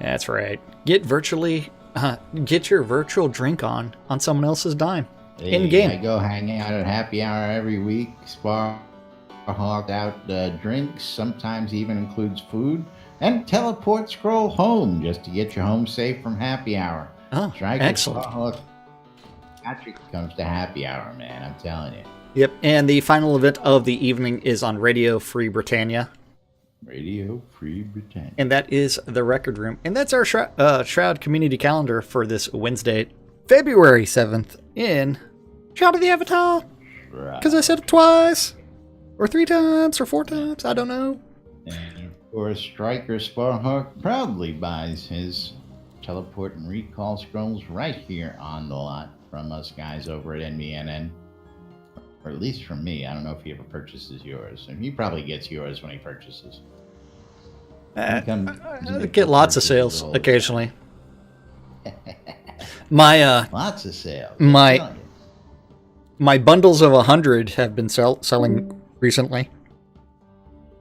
That's right. Get your virtual drink on someone else's dime. In game. I go hang out at happy hour every week. Sparhawk out drinks, sometimes even includes food, and teleport scroll home just to get you home safe from happy hour. Oh, excellent. Sparhawk Patrick comes to happy hour, man. I'm telling you. Yep, and the final event of the evening is on Radio Free Britannia. Radio Free Britannia. And that is the Record Room. And that's our Shroud community calendar for this Wednesday, February 7th in Shroud of the Avatar. Because I said it twice, or 3 times, or 4 times. I don't know. And of course, Striker Sparhawk proudly buys his teleport and recall scrolls right here on the lot from us guys over at NBNN. Or at least from me. I don't know if he ever purchases yours. And he probably gets yours when he purchases. I get lots of sales occasionally. My lots of sales. My bundles of 100 have been selling recently,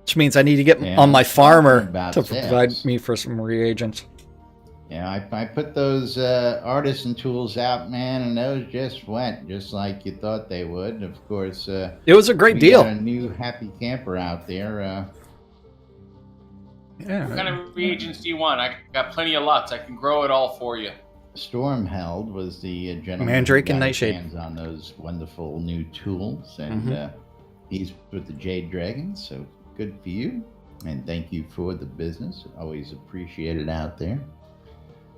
which means I need to get on my farmer to provide me for some reagents. Yeah, I put those artisan tools out, man, and those just went just like you thought they would. Of course, it was a great deal. Got a new happy camper out there. Yeah. What kind of reagents do you want? I got plenty of lots. I can grow it all for you. Stormheld was the gentleman Mandrake who and got his Nightshade hands on those wonderful new tools, and he's with the Jade Dragon, so good for you, and thank you for the business. Always appreciated out there.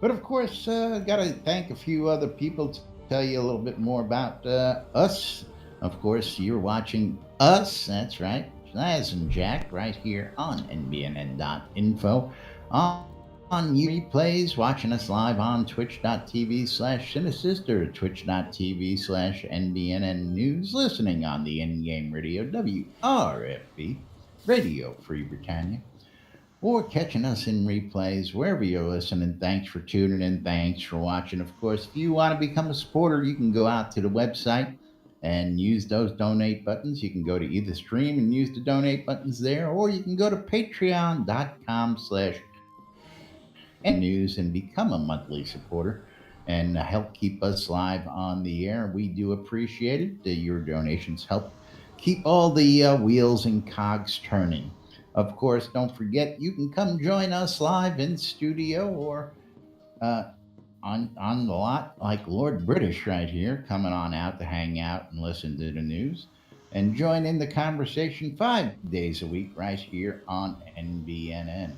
But of course, got to thank a few other people to tell you a little bit more about us. Of course, you're watching us. That's right, Shaz and Jack, right here on nbnn.info. On replays, watching us live on twitch.tv/Cinesister, twitch.tv/NBNN News, listening on the in-game radio WRFB, Radio Free Britannia, or catching us in replays wherever you're listening. Thanks for tuning in. Thanks for watching. Of course, if you want to become a supporter, you can go out to the website and use those donate buttons. You can go to either stream and use the donate buttons there, or you can go to patreon.com/news and become a monthly supporter and help keep us live on the air. We do appreciate it. Your donations help keep all the wheels and cogs turning. Of course, don't forget, you can come join us live in studio or on the lot like Lord British right here, coming on out to hang out and listen to the news and join in the conversation 5 days a week right here on NBNN.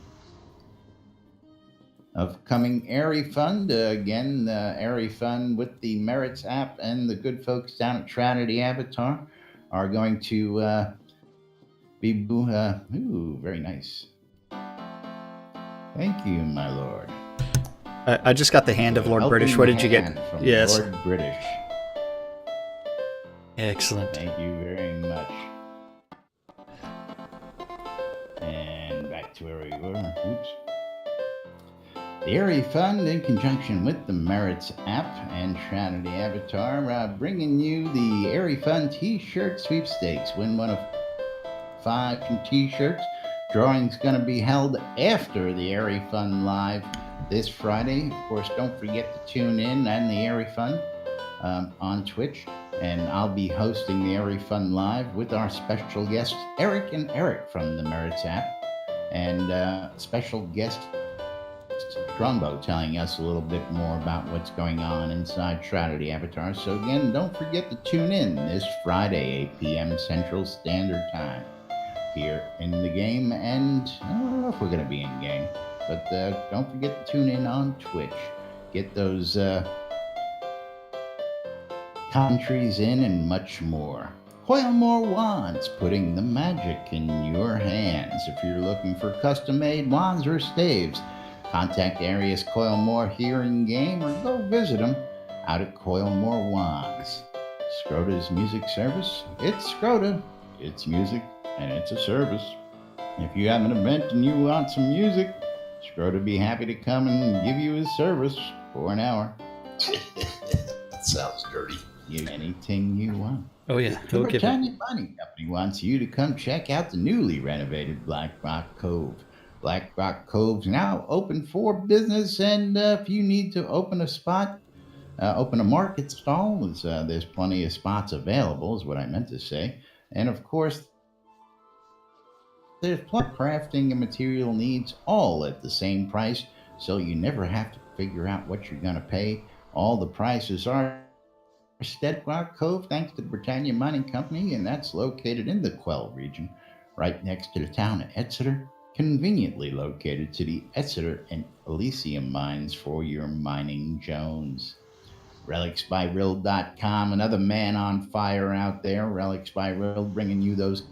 Upcoming Airy Fund, again, the Airy Fund with the Merits app and the good folks down at Shroud of the Avatar are going to be, very nice. Thank you, my lord. I just got the hand of Lord British. What did you get? From Yes. Lord British. Excellent. Thank you very much. And back to where we were. Oops. The Airy Fund, in conjunction with the Merits app and Shroud of the Avatar, bringing you the Airy Fund T-shirt sweepstakes. Win one of 5 T-shirts. Drawing's going to be held after the Airy Fund Live this Friday. Of course, don't forget to tune in on the Airy Fund on Twitch. And I'll be hosting the Airy Fund Live with our special guests, Eric and Eric from the Merits app. And special guest Drumbo telling us a little bit more about what's going on inside Shroud of the Avatar. So again, don't forget to tune in this Friday, 8 p.m. Central Standard Time here in the game. And I don't know if we're going to be in game, but don't forget to tune in on Twitch. Get those commentaries in and much more. Coil more wands, putting the magic in your hands. If you're looking for custom-made wands or staves, contact Arius Coilmore here in game or go visit them out at Coilmore Wands. Scrota's music service. It's Scrota. It's music and it's a service. If you have an event and you want some music, Scrota be happy to come and give you his service for an hour. That sounds dirty. Anything you want. Oh yeah, The he'll give it. Britannia Mining Company wants you to come check out the newly renovated Black Rock Cove. Black Rock Cove's now open for business, and if you need to open a market stall, there's plenty of spots available, is what I meant to say. And of course, there's plenty of crafting and material needs all at the same price, so you never have to figure out what you're going to pay. All the prices are Stead Rock Cove, thanks to the Britannia Mining Company, and that's located in the Quell region, right next to the town of Exeter, conveniently located to the Exeter and Elysium mines for your mining Jones. RelicsByRill.com, another man on fire out there. Relics by Rill bringing you those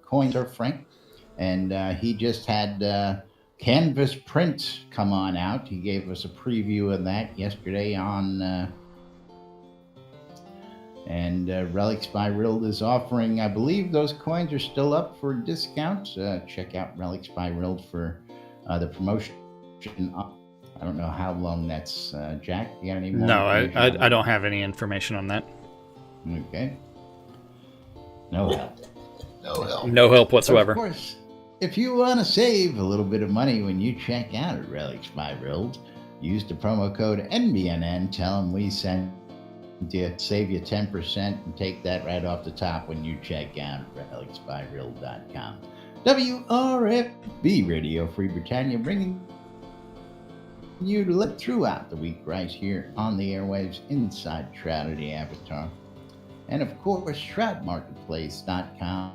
coins, Sir Frank. And he just had Canvas Print come on out. He gave us a preview of that yesterday on... And Relics by Rill is offering, I believe those coins are still up for discount. Check out Relics by Rill for the promotion. I don't know how long that's, Jack. You got any more? No, I don't have any information on that. Okay. No help. No help. No help whatsoever. Of course, if you want to save a little bit of money when you check out at Relics by Rill, use the promo code NBNN. Tell them we sent you, save you 10% and take that right off the top when you check out relicsbyrill.com. WRFB Radio Free Britannia, bringing you to live throughout the week right here on the airwaves inside Shroud of the Avatar. And of course, ShroudMarketplace.com,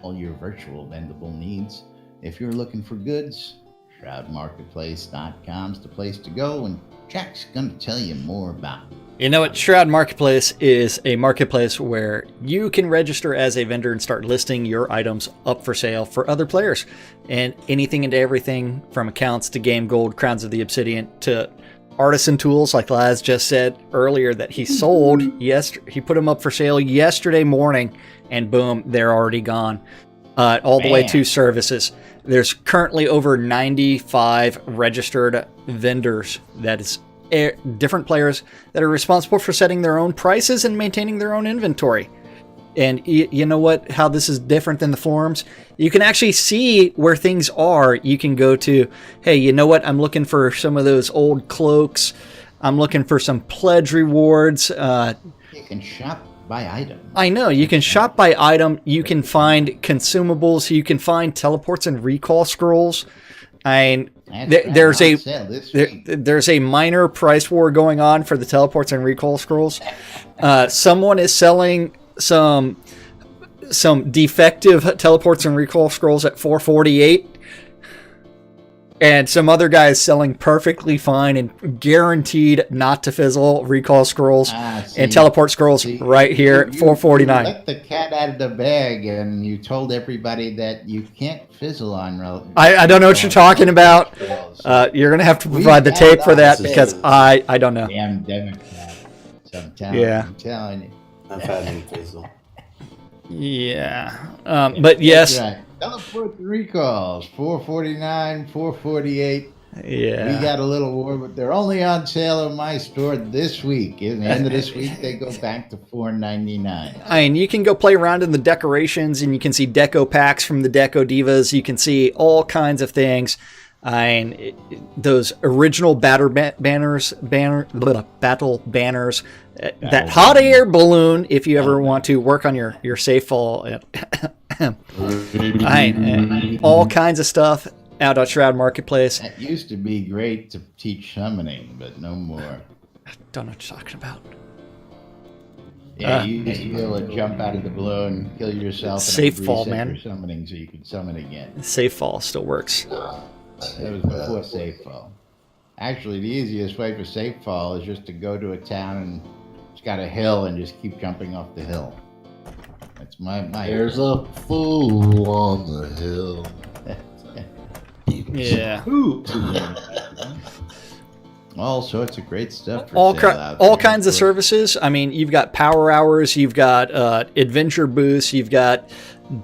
all your virtual vendable needs. If you're looking for goods, ShroudMarketplace.com is the place to go, and Jack's going to tell you more about it. You know what? Shroud Marketplace is a marketplace where you can register as a vendor and start listing your items up for sale for other players. And anything and everything from accounts to game gold, crowns of the obsidian, to artisan tools, like Laz just said earlier that he sold. He put them up for sale yesterday morning, and boom, they're already gone. All the way to services. There's currently over 95 registered vendors. That is different players that are responsible for setting their own prices and maintaining their own inventory. And you know what? How this is different than the forums? You can actually see where things are. You can go to, hey, you know what? I'm looking for some of those old cloaks. I'm looking for some pledge rewards. You can shop by item. I know. You can shop by item. You can find consumables. You can find teleports and recall scrolls. There's a minor price war going on for the teleports and recall scrolls. Someone is selling some defective teleports and recall scrolls at $4.48, and some other guy is selling perfectly fine and guaranteed not to fizzle recall scrolls and teleport scrolls right here at $4.49. You let the cat out of the bag, and you told everybody that you can't fizzle on. I don't know what you're talking about. You're going to have to provide the tape for that, because I don't know. Damn Democrat. I'm telling you. I've had him fizzle. Yeah. But yes. Right. Teleport recalls, $4.49, $4.48. Yeah. We got a little war, but they're only on sale in my store this week. At the end of this week, they go back to $4.99. I mean, you can go play around in the decorations, and you can see deco packs from the Deco Divas. You can see all kinds of things. Those original battle banners, that hot air balloon, if you ever want to work on your safe fall. All kinds of stuff out at Shroud Marketplace. That used to be great to teach summoning, but no more. I don't know what you're talking about. Yeah, you used to be able to jump out of the balloon, kill yourself, safe and fall, reset man. your summoning so you could summon again. Safe fall still works. It was before safe fall. Actually, the easiest way for safe fall is just to go to a town and it's got a hill and just keep jumping off the hill. That's my There's a fool on the hill. Yeah. All sorts of great stuff. For All sale out all there, kinds of course. services. I mean, you've got power hours, you've got adventure booths, you've got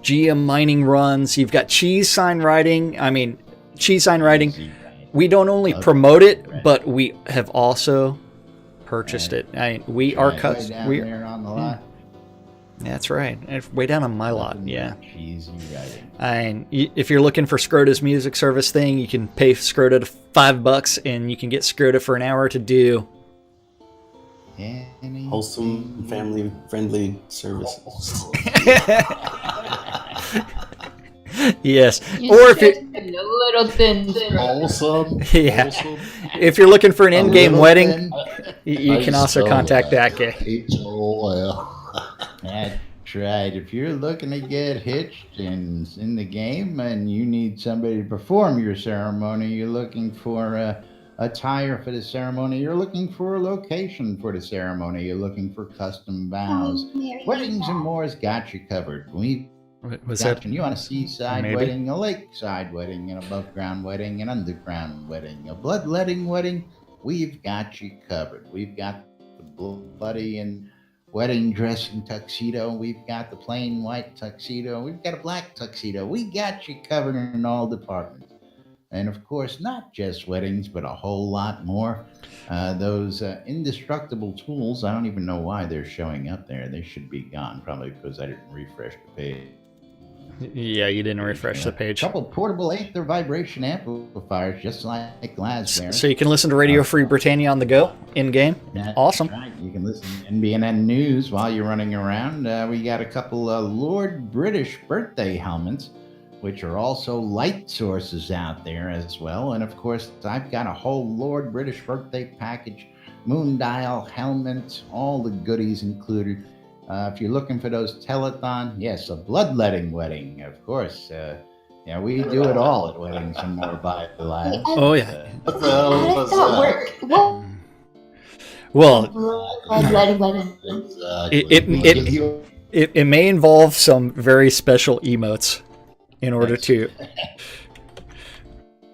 GM mining runs, you've got cheese sign writing. I mean, cheese sign writing. We don't only promote it, but we have also purchased it. I mean, we are Right down there on the lot. That's right. It's way down on my lot, yeah. Cheesy writing. If you're looking for Scrota's music service thing, you can pay Scrota $5 and you can get Scrota for an hour to do Wholesome, family-friendly services. Yes. You Or if just you a little thin. Wholesome. yeah. Wholesome. If you're looking for an in-game little wedding, thin. you can also contact that guy. HOL. That's right. If you're looking to get hitched in the game and you need somebody to perform your ceremony, you're looking for attire for the ceremony, you're looking for a location for the ceremony, you're looking for custom vows, weddings and more has got you covered. Was that? You want a seaside Maybe. wedding, a lakeside wedding, an above ground wedding, an underground wedding, a bloodletting wedding, we've got you covered. We've got the bloody and wedding dress and tuxedo. We've got the plain white tuxedo. We've got a black tuxedo. We got you covered in all departments. And of course, not just weddings, but a whole lot more. Those indestructible tools, I don't even know why they're showing up there. They should be gone, probably because I didn't refresh the page. Yeah, you didn't refresh the A page. couple portable Aether vibration amplifiers, just like Glasgow. So you can listen to Radio Free Britannia on the go, in-game. Awesome. Right. You can listen to NBNN News while you're running around. We got a couple Lord British birthday helmets, which are also light sources out there as well. And of course, I've got a whole Lord British birthday package, moon dial, helmet, all the goodies included. If you're looking for those telethon, yes, a bloodletting wedding, of course. Yeah, we do it all at weddings and more by the last. Oh, yeah. What the hell How was does that that? work? What? Well, Exactly. it may involve some very special emotes in order to...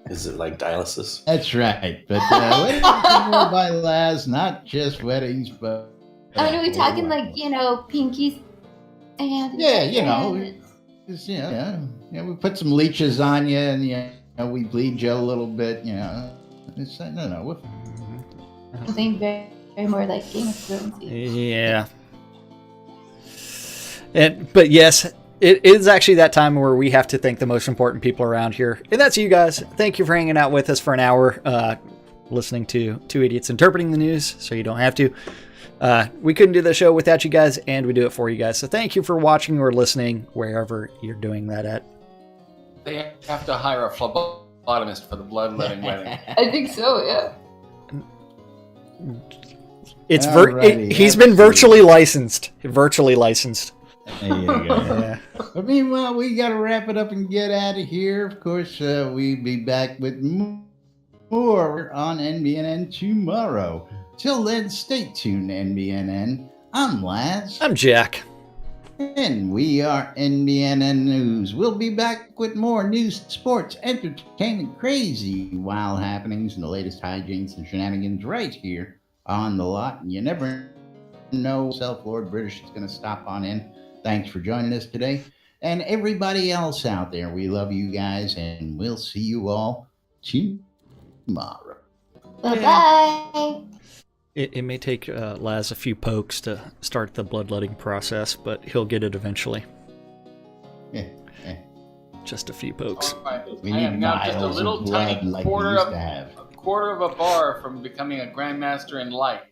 Is it like dialysis? That's right. But weddings and more by the last, not just weddings, but... I mean, are we talking like, pinkies and... Yeah, just, we put some leeches on you and, we bleed you a little bit, It's, no. Something very, very more like Game of Thrones. Yeah. But yes, it is actually that time where we have to thank the most important people around here. And that's you guys. Thank you for hanging out with us for an hour, listening to two idiots interpreting the news, so you don't have to. We couldn't do the show without you guys, and we do it for you guys. So thank you for watching or listening, wherever you're doing that at. They have to hire a phlebotomist for the bloodletting wedding. I think so, yeah. It's Alrighty, he's been virtually licensed. Virtually licensed. There you go. Yeah. But meanwhile, we got to wrap it up and get out of here. Of course, we'll be back with more on NBNN tomorrow. Till then, stay tuned, NBNN. I'm Laz. I'm Jack. And we are NBNN News. We'll be back with more news, sports, entertainment, crazy, wild happenings, and the latest hijinks and shenanigans right here on the lot. And you never know, Lord British is going to stop on in. Thanks for joining us today. And everybody else out there, we love you guys, and we'll see you all tomorrow. Bye-bye. It may take Laz a few pokes to start the bloodletting process, but he'll get it eventually. Just a few pokes. All right. We I need am now just a miles little of blood tiny like we quarter used of to have. a bar from becoming a grandmaster in light.